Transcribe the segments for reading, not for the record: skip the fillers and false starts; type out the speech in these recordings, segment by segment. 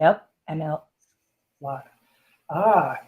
Yep. ML. Live.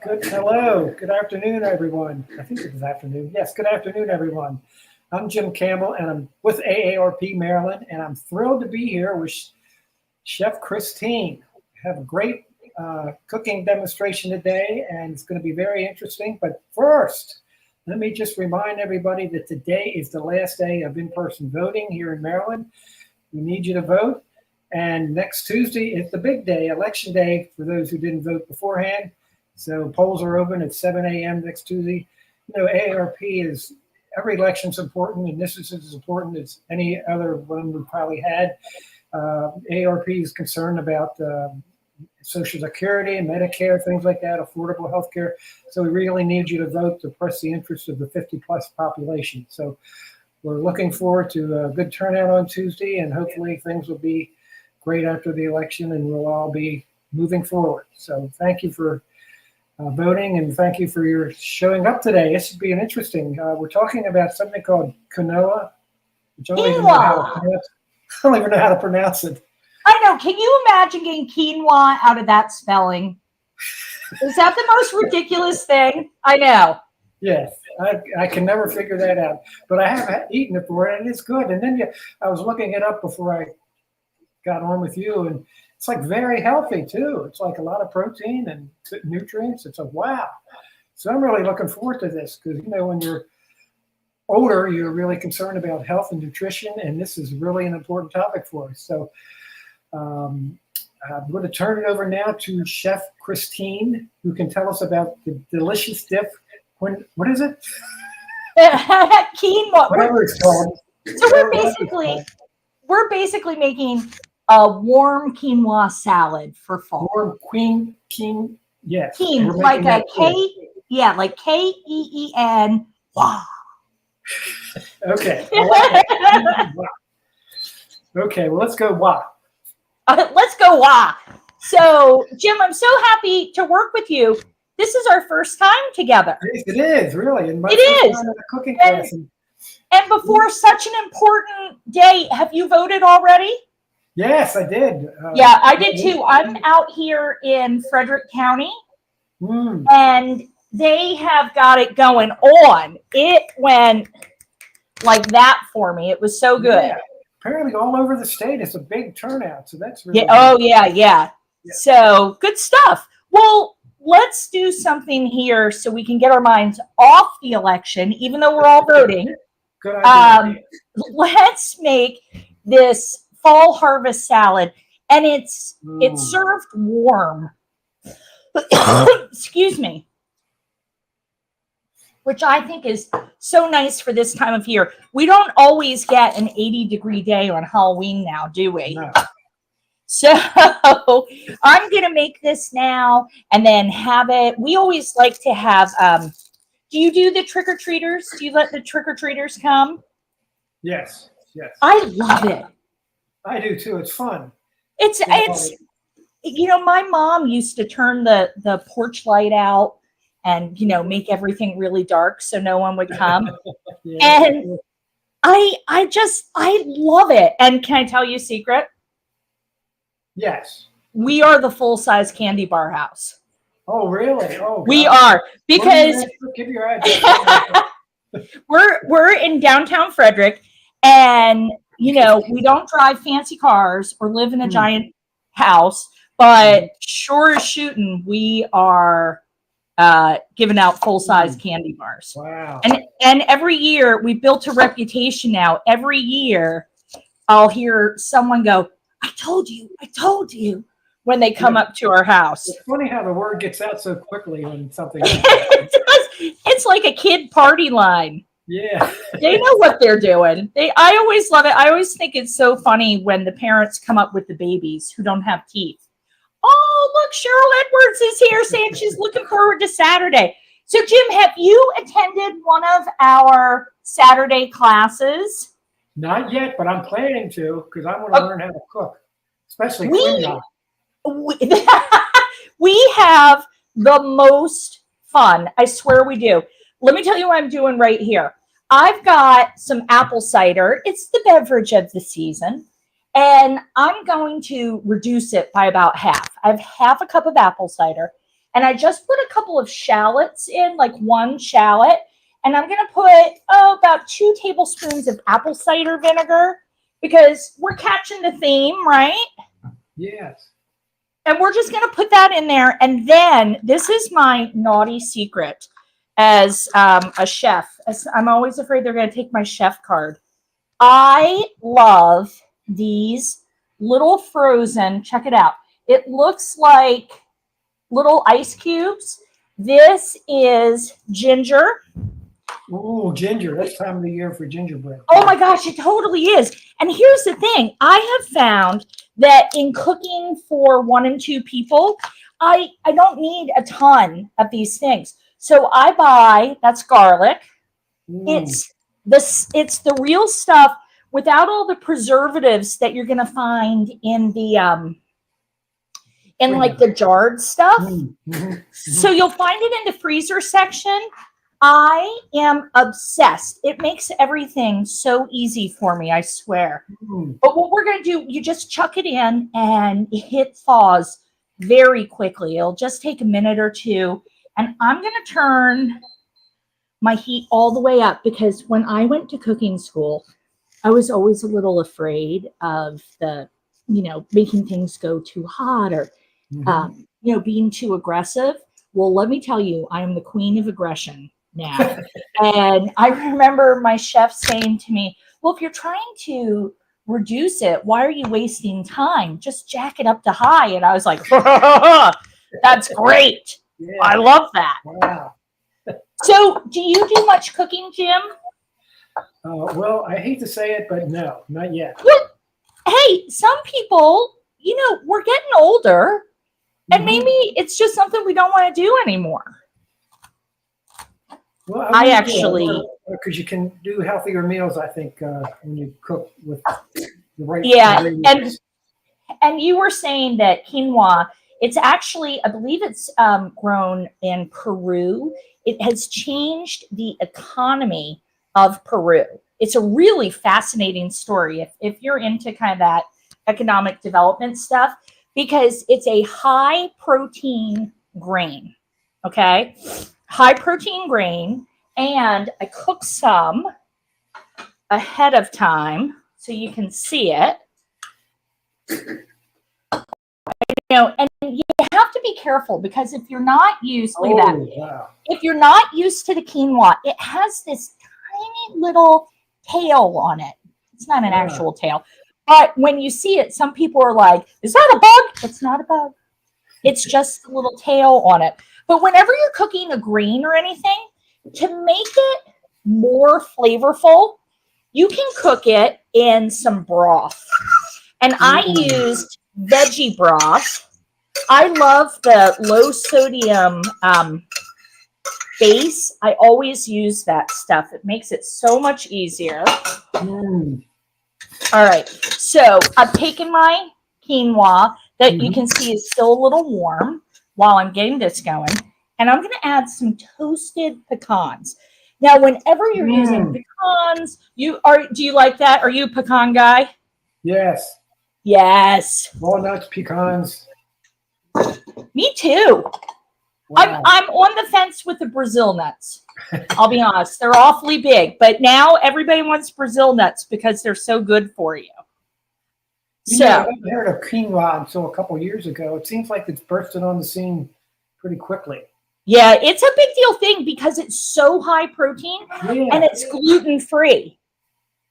Good. Hello. Good afternoon, everyone. I think it was afternoon. Yes, good afternoon, everyone. I'm Jim Campbell, and I'm with AARP Maryland, and I'm thrilled to be here with Chef Christine. We have a great cooking demonstration today, and it's going to be very interesting. But first, let me just remind everybody that today is the last day of in-person voting here in Maryland. We need you to vote. And next Tuesday is the big day, Election Day, for those who didn't vote beforehand. So polls are open at 7 a.m. next Tuesday. You know, AARP is, every election's important, and this is as important as any other one we probably had. AARP is concerned about Social Security, Medicare, things like that, affordable health care. So we really need you to vote to press the interest of the 50-plus population. So we're looking forward to a good turnout on Tuesday, and hopefully things will be great after the election, and we'll all be moving forward. So thank you for voting, and thank you for your showing up today. This should be an interesting. We're talking about something called Quinoa, which I don't even know how to pronounce it. I know. Can you imagine getting quinoa out of that spelling? Is that the most ridiculous thing? I know. Yes, I can never figure that out. But I have eaten it before, and it's good. And then I was looking it up before I got on with you, and it's like very healthy too. It's like a lot of protein and nutrients. It's like, wow. So I'm really looking forward to this, because you know, when you're older, you're really concerned about health and nutrition, and this is really an important topic for us. So I'm going to turn it over now to Chef Christine, who can tell us about the delicious dip. What is it? Quinoa. Whatever it's called. So we're basically making a warm quinoa salad for fall. Warm yes. Queen, like a K, yeah, like K-E-E-N. Wow. Okay. Okay, well, let's go wah. Let's go wah. So, Jim, I'm so happy to work with you. This is our first time together. It is, really. And it is. Cooking class. And before such an important day, have you voted already? Yes, I did. Yeah, I did too. I'm out here in Frederick County, and they have got it going on. It went like that for me. It was so good. Yeah. Apparently all over the state, it's a big turnout. So that's really good. Oh, yeah. So good stuff. Well, let's do something here so we can get our minds off the election, even though we're all voting. Good idea. Let's make this fall harvest salad, and it's served warm. Excuse me. Which I think is so nice for this time of year. We don't always get an 80-degree day on Halloween now, do we? No. So I'm going to make this now and then have it. We always like to have, do you do the trick-or-treaters? Do you let the trick-or-treaters come? Yes. I love it. I do too. It's fun. It's you know, my mom used to turn the porch light out and, you know, make everything really dark so no one would come. Yeah. And I love it. And can I tell you a secret? Yes. We are the full-size candy bar house. Oh, really? Oh, we are, because give your address. we're in downtown Frederick, and you know, we don't drive fancy cars or live in a giant house, but sure as shooting, we are giving out full-size candy bars. Wow. And every year we built a reputation now. Every year I'll hear someone go, I told you, when they come up to our house. It's funny how the word gets out so quickly when something It does. It's like a kid party line. Yeah. They know what they're doing. I always love it. I always think it's so funny when the parents come up with the babies who don't have teeth. Oh, look, Cheryl Edwards is here saying she's looking forward to Saturday. So, Jim, have you attended one of our Saturday classes? Not yet, but I'm planning to, because I want to learn how to cook, especially quinoa. We have the most fun. I swear we do. Let me tell you what I'm doing right here. I've got some apple cider. It's the beverage of the season. And I'm going to reduce it by about half. I have half a cup of apple cider, and I just put a couple of shallots in, like 1 shallot, and I'm going to put, about 2 tablespoons of apple cider vinegar, because we're catching the theme, right? Yes. And we're just going to put that in there. And then this is my naughty secret as a chef. I'm always afraid they're going to take my chef card. I love these little frozen, check it out. It looks like little ice cubes. This is ginger. Oh, ginger. That's time of the year for gingerbread. Oh my gosh, it totally is. And here's the thing. I have found that in cooking for 1 and 2 people, I don't need a ton of these things. So I buy, that's garlic. It's the real stuff without all the preservatives that you're going to find in the like the jarred stuff. So you'll find it in the freezer section. I am obsessed. It makes everything so easy for me, I swear. But what we're going to do, you just chuck it in and it thaws very quickly. It'll just take a minute or 2. And I'm going to turn my heat all the way up, because when I went to cooking school, I was always a little afraid of making things go too hot or, being too aggressive. Well, let me tell you, I am the queen of aggression now. And I remember my chef saying to me, well, if you're trying to reduce it, why are you wasting time? Just jack it up to high. And I was like, that's great. Yeah. I love that. Wow. So do you do much cooking, Jim? Well, I hate to say it, but no, not yet. Well, hey, some people, we're getting older, and maybe it's just something we don't want to do anymore. Well, I actually, because you can do healthier meals, I think, when you cook with the right. Yeah, and you were saying that quinoa, it's actually, I believe it's grown in Peru. It has changed the economy of Peru. It's a really fascinating story if you're into kind of that economic development stuff, because it's a high protein grain. Okay. High protein grain, and I cook some ahead of time so you can see it. And you have to be careful, because if you're not used, look at that. Wow. If you're not used to the quinoa, it has this tiny little tail on it. It's not an actual tail, but when you see it, some people are like, "Is that a bug?" It's not a bug. It's just a little tail on it. But whenever you're cooking a grain or anything, to make it more flavorful, you can cook it in some broth. And I used veggie broth. I love the low sodium base. I always use that stuff. It makes it so much easier. All right. So I've taken my quinoa that you can see is still a little warm while I'm getting this going. And I'm going to add some toasted pecans. Now, whenever you're using pecans, do you like that? Are you a pecan guy? Yes. Yes. Walnuts, pecans. Me too. Wow. I'm on the fence with the Brazil nuts. I'll be honest. They're awfully big, but now everybody wants Brazil nuts because they're so good for you. I haven't heard of quinoa until a couple years ago. It seems like it's bursted on the scene pretty quickly. Yeah, it's a big deal thing because it's so high protein and it's gluten-free,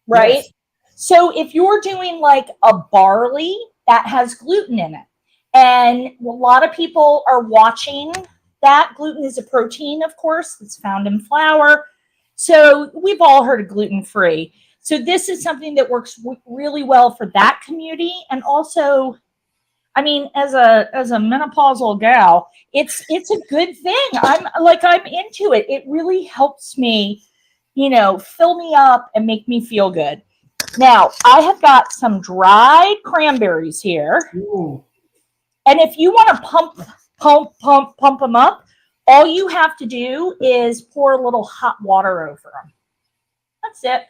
right? Yes. So if you're doing like a barley, that has gluten in it. And a lot of people are watching that. Gluten is a protein, of course, that's found in flour. So we've all heard of gluten-free. So this is something that works really well for that community. And also, I mean, as a menopausal gal, it's a good thing. I'm into it. It really helps me, fill me up and make me feel good. Now, I have got some dried cranberries here. Ooh. And if you want to pump them up, all you have to do is pour a little hot water over them. That's it.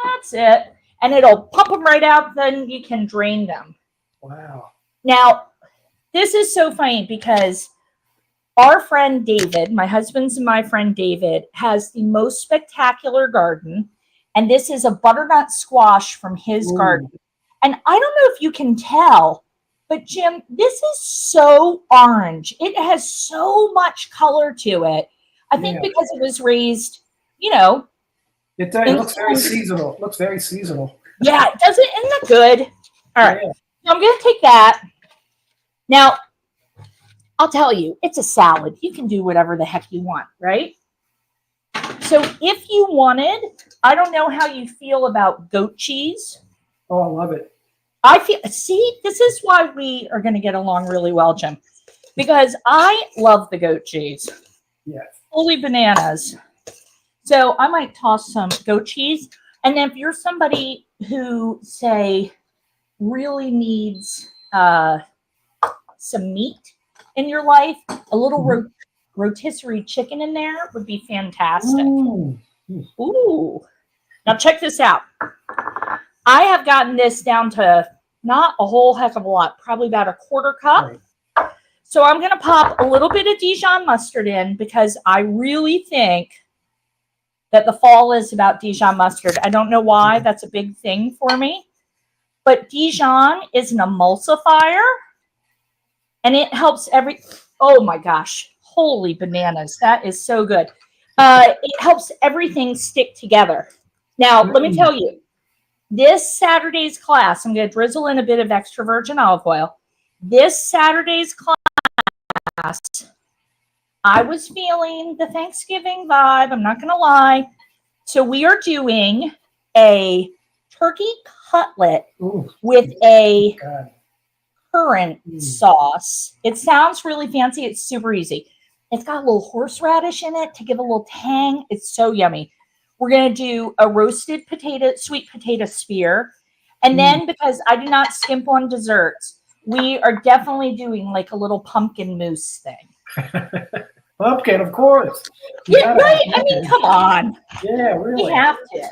That's it. And it'll pump them right out. Then you can drain them. Wow. Now, this is so funny because our friend David, my husband's and my friend David, has the most spectacular garden. And this is a butternut squash from his garden. And I don't know if you can tell, but Jim, this is so orange. It has so much color to it. I think because it was raised, you know. It looks very seasonal. Looks very seasonal. Yeah, it does it. Isn't that good? All right. Yeah. So I'm going to take that. Now, I'll tell you, it's a salad. You can do whatever the heck you want, right? So if you wanted, I don't know how you feel about goat cheese. Oh, I love it. See, this is why we are going to get along really well, Jim, because I love the goat cheese. Yes. Holy bananas. So I might toss some goat cheese. And then if you're somebody who, say, really needs some meat in your life, a little rotisserie chicken in there would be fantastic. Ooh. Now check this out. I have gotten this down to not a whole heck of a lot, probably about a quarter cup. Right. So I'm going to pop a little bit of Dijon mustard in because I really think that the fall is about Dijon mustard. I don't know why. That's a big thing for me. But Dijon is an emulsifier, and it helps oh my gosh, holy bananas. That is so good. It helps everything stick together. Now, let me tell you, this Saturday's class, I'm going to drizzle in a bit of extra virgin olive oil. This Saturday's class, I was feeling the Thanksgiving vibe. I'm not going to lie. So we are doing a turkey cutlet with a currant sauce. It sounds really fancy. It's super easy. It's got a little horseradish in it to give a little tang. It's so yummy. We're going to do a roasted sweet potato spear. And then because I do not skimp on desserts, we are definitely doing like a little pumpkin mousse thing. Pumpkin, of course. Yeah, right. I mean, come on. Yeah, really. We have to.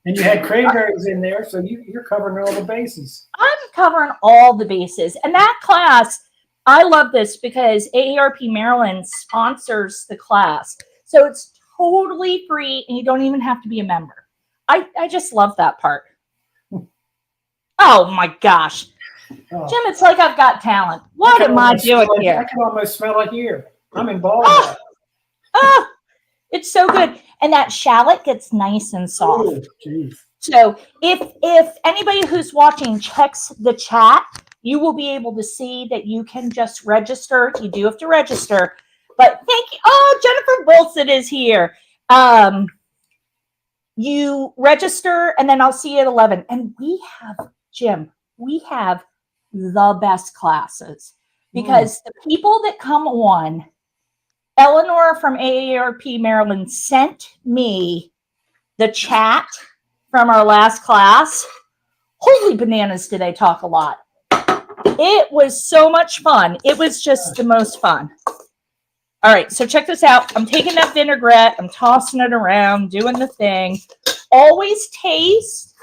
And you had cranberries in there, so you're covering all the bases. I'm covering all the bases. And that class, I love this because AARP Maryland sponsors the class. So it's totally free and you don't even have to be a member. I just love that part. Oh my gosh. Oh. Jim, it's like I've got talent. What am I doing here? I can almost smell it here. I'm involved. It's so good. And that shallot gets nice and soft. Oh, so if anybody who's watching checks the chat, you will be able to see that you can just register. You do have to register. But thank you. Oh, Jennifer Wilson is here. You register, and then I'll see you at 11. And we have, Jim, we have the best classes because the people that come on, Eleanor from AARP Maryland sent me the chat from our last class. Holy bananas, did they talk a lot. It was so much fun. It was just the most fun. All right, so check this out. I'm taking that vinaigrette. I'm tossing it around, doing the thing. Always taste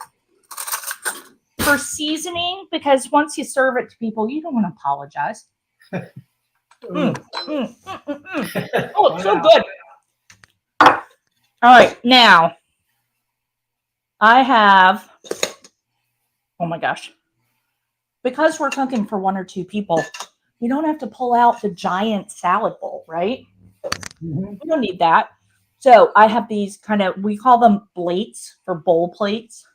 for seasoning because once you serve it to people, you don't want to apologize. Oh, it's so good. All right, now I have, oh my gosh, because we're cooking for one or two people, you don't have to pull out the giant salad bowl, right? We don't need that. So I have these we call them plates for bowl plates.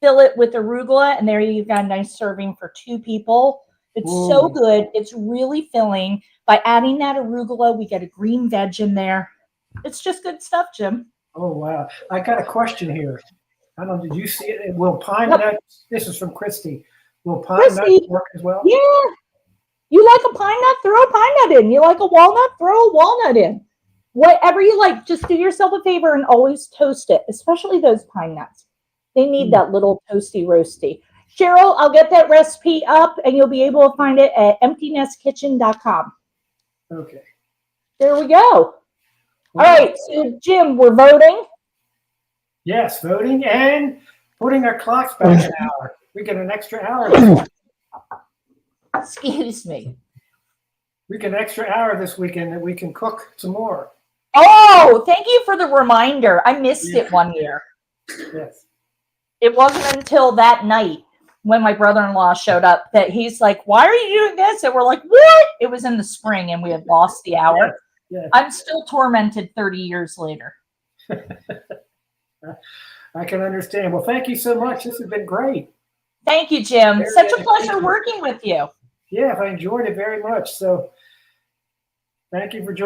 Fill it with arugula, and there you've got a nice serving for two people. It's so good. It's really filling. By adding that arugula, we get a green veg in there. It's just good stuff, Jim. Oh, wow. I got a question here. I don't know, did you see it? Will pine nuts, this is from Christy. Will pine nuts work as well? Yeah. You like a pine nut? Throw a pine nut in. You like a walnut? Throw a walnut in. Whatever you like, just do yourself a favor and always toast it, especially those pine nuts. They need that little toasty roasty. Cheryl, I'll get that recipe up and you'll be able to find it at emptynestkitchen.com. Okay. There we go. All right, so Jim, we're voting. Yes, voting and putting our clocks back an hour. We get an extra hour. Excuse me. We get an extra hour this weekend that we can cook some more. Oh, thank you for the reminder. I missed it one year. Yes. It wasn't until that night when my brother-in-law showed up that he's like, why are you doing this? And we're like, what? It was in the spring and we had lost the hour. Yes. Yes. I'm still tormented 30 years later. I can understand. Well, thank you so much. This has been great. Thank you, Jim. Very Such a good. pleasure working with you. Yeah, I enjoyed it very much. So thank you for joining.